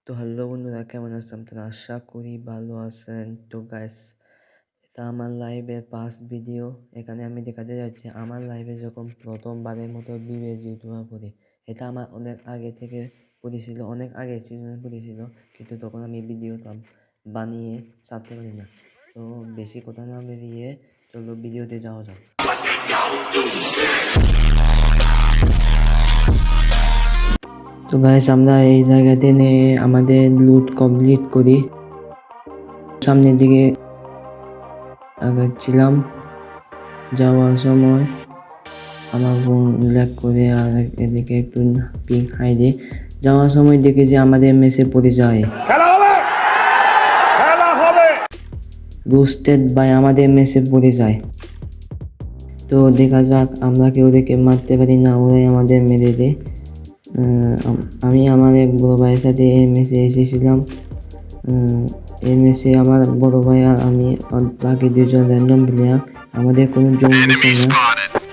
তো হ্যালো বন্ধুরা, কেমন আছেন আপনারা? আশা করি ভালো আছেন। তো গাইস, এটা আমার লাইভের ফার্স্ট ভিডিও। এখানে আমি দেখাতে যাচ্ছি আমার লাইভে যখন প্রথমবারের মতো বিবেজ ইউটিউবার পড়ি। এটা আমার অনেক আগে থেকে পড়েছিল, অনেক আগে সিজনে পড়েছিল, কিন্তু তখন আমি ভিডিওটা বানিয়ে ছাড়তে পারি না। তো বেশি কথা না বেরিয়ে চলো ভিডিওতে যাওয়া যাক। তো গাইস, আমরা এই জায়গাতে নিয়ে আমাদের লুট কমপ্লিট করি। সামনের দিকে আগাচ্ছিলাম, যাওয়ার সময় আমার ফোন ল্যাগ করে আর এদিকে একটু পিং হাই দিয়ে যাওয়ার সময় দেখি যে আমাদের মেসে পড়ে যায় রোস্টেড বাই আমাদের মেসে পড়ে যায়। তো দেখা যাক, আমরা কেউ ওদেরকে মারতে পারি না, ওরাই আমাদের মেরে দেয়। আমি আমার এক বড় ভাইয়ের সাথে এই মেসে এসেছিলাম। এই মেসে আমার বড় ভাই আর আমি বাকি দুজন র্যান্ডম প্লেয়ার, আমাদের কোনো জঙ্গি ছিল না।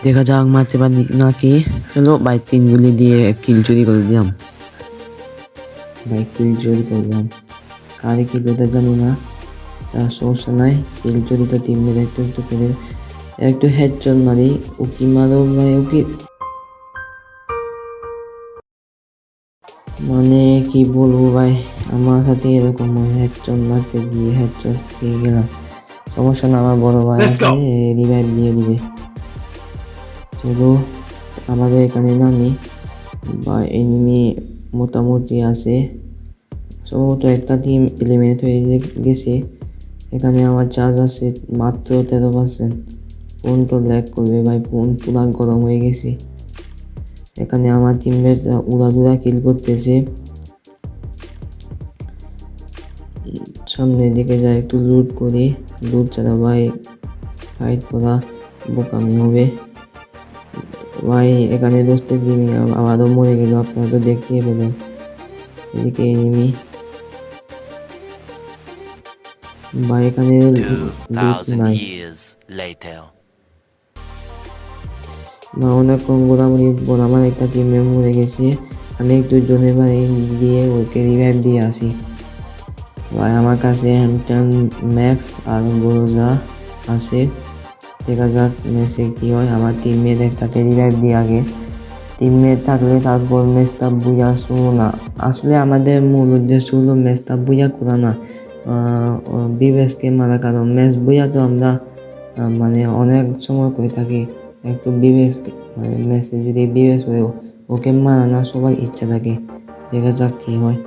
দেখা যাক মারতে পারি নাকি। চলো ভাই, 3 গুলি দিয়ে কিল চুরি করে দিলাম। ভাই কিল চুরি করলাম, কারে কিল ওটা জানি না, তার সমস্যা নাই। কিল চুরি তো টিম মেরে একটু একটু করে একটু হেডশট মারি। উকি মারো ভাই, উকি। মানে কি বলবো ভাই, আমার সাথে এরকম হেডশট মারতে গিয়ে হেডশট খেয়ে গেলাম। সমস্যা না, আমার বড় ভাই আছে, রিভাইভ দিয়ে দিবে। চলো আমাদের এখানে নামি, বা এনিমি মোটামুটি আছে, সম্ভবত একটা টিম এলিমিনেট হয়ে গেছে। এখানে আমার চার্জ আছে মাত্র 13%। ফোন তো ল্যাগ করবে ভাই, ফোন পুরা গরম হয়ে গেছে। এখানে আমার টিমমেট উড়াদুরা কিল করতেছে। সামনের দিকে যাই, একটু লুট করি। লুট ছাড়া ভাই ফাইট করা বোকামি হবে ভাই। এখানে দোস্তে গেমিং আবারও মরে গেল, আপনারা তো দেখতেই পেলেন। এদিকে এনিমি ভাই, এখানে লুট নাই বা অনেক কম গোলামুড়ি বল। আমার একটা টিমে মরে গেছে, আমি একটু জনের বাড়ি দিয়ে ওকে রিভাইভ দিয়ে আসি। ভাই আমার কাছে হ্যামটন ম্যাক্স আর গোরোজা আছে। দেখা যাক ম্যাচে কী হয়। আমার টিমমেট একটাকে রিভাইভ দিয়ে আগে, টিমমেট থাকলে তারপর ম্যাচটা বুঝা শুনো না। আসলে আমাদের মূল উদ্দেশ্য হলো ম্যাচটা বুঝা করা না, বিবেসকে মারা। কারণ ম্যাচ বুঝা তো আমরা মানে অনেক সময় করে থাকি। একটু বিবেস মানে ম্যাচে যদি বিবেস করে ওকে মারা না সবার ইচ্ছা থাকে। দেখা যাক কী হয়।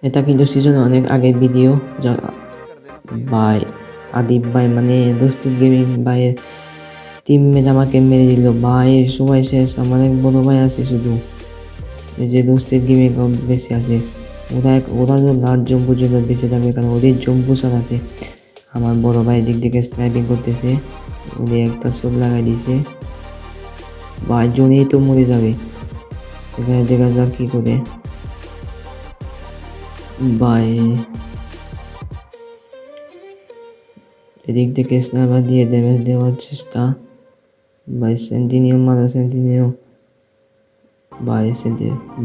এটা কিন্তু সিজনে অনেক আগের ভিডিও, যা ভাই আদিব ভাই মানে দোস্তি গেমিং ভাইয়ের টিমমেট আমাকে মেরে দিল ভাই। সবাই শেষ, আমার এক বড় ভাই আছে শুধু, এই যে দোস্তের গেমে বেশি আছে। ওরা তো লাস্ট জম্প পর্যন্ত বেঁচে থাকবে, কারণ ওদের জম্পুসার আছে। আমার বড় ভাই দিক থেকে স্নাইপিং করতেছে, ওদের একটা শট লাগাই দিছে ভাই, জনেই তো মরে যাবে। এখানে দেখা যাক কি করে ভাই। এদিক থেকে স্নাইপার দিয়ে ড্যামেজ দেওয়ার চেষ্টা ভাই। সেন্টিনিও মারো, সেন্টিনিও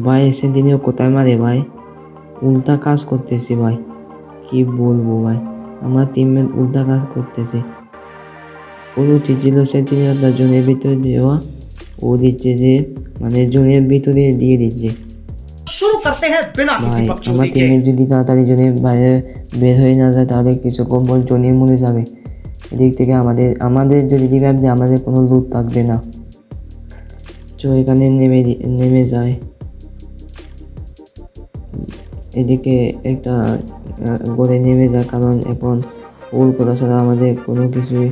ভাই। সেন্টিনিও কোথায় মারে ভাই? উল্টা কাজ করতেছে ভাই, কি বলবো ভাই। আমার টিমমেট উল্টা কাজ করতেছে। ওর উচিত ছিল সেন্টিনিওটা জোনের ভিতরে দেওয়া, ও দিচ্ছে যে মানে জোনের ভিতরে দিয়ে দিচ্ছে ভাই। আমার টিমমেট যদি তাড়াতাড়ি জোনের বাইরে বের হয়ে না যায় তাহলে কিছু কম্বল জোনের মরে যাবে। এদিক থেকে আমাদের যদি রিভাইভ দেয় আমাদের কোনো লুট থাকবে না। তো এখানে নেমে যায়। এদিকে একটা গড়ে নেমে যায়, কারণ এখন হোল করা ছাড়া আমাদের কোনো কিছুই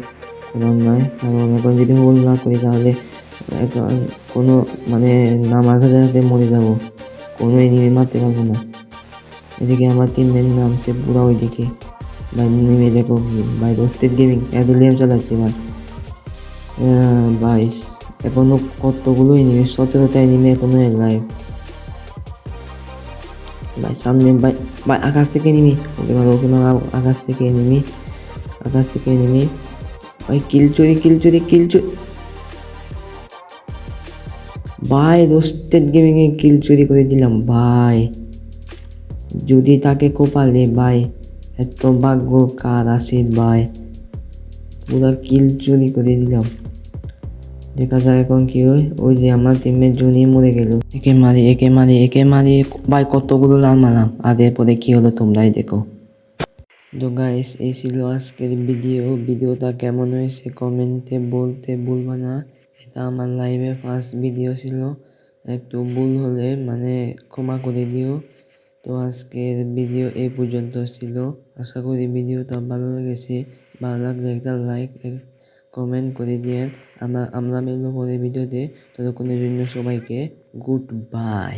করার নাই। কারণ এখন যদি হোল না করি তাহলে এখন কোনো মানে নামাজ হাতে মরে যাব, কোনো এনিমি মারতে পারবো না। এদিকে আমার টিমমেট নামছে পুরা ওইদিকে ভাই। নেমে দেখো ভাই, রোস্টেড গেমিং অ্যাডুলিয়াম চালাচ্ছে ভাই। বাইশ এখনো কতগুলো এনিমি, 17টা এনিমি এখনো লাইভ ভাই। সামনে ভাই, ভাই আকাশ থেকে এনিমি, ওকে মারো, ওকে মারো। আকাশ থেকে এনিমি, আকাশ থেকে এনিমি ভাই। কিল চুরি ভাই। রোস্টেড গেমিং এ কিল চুরি করে দিলাম ভাই। যদি তাকে কপালে ভাই, এত ভাগ্য কার আছে ভাই, পুরা কিল চুরি করে দিলাম। দেখা যায় এখন কি হয়। ওই যে আমার টিমমেট জনি মরে গেল। একে মারি একে মারি একে মারি ভাই, কতগুলো লাল মারলাম। আর এরপরে কি হলো তোমরাই দেখো। তো গাইস, এই ছিল আজকের ভিডিওটা কেমন হয়েছে কমেন্টে বলতে ভুলবা না। এটা আমার লাইভে ফার্স্ট ভিডিও ছিল, একটু ভুল হলে মানে ক্ষমা করে দিও। তো আজকের ভিডিও এই পর্যন্ত ছিল। আশা করি ভিডিওটা ভালো লেগেছে। ভালো লাগলে একটা লাইক কমেন্ট করে দিয়েন। আমরা মিলবো পরের ভিডিওতে। ততক্ষণের জন্য সবাইকে গুড বাই।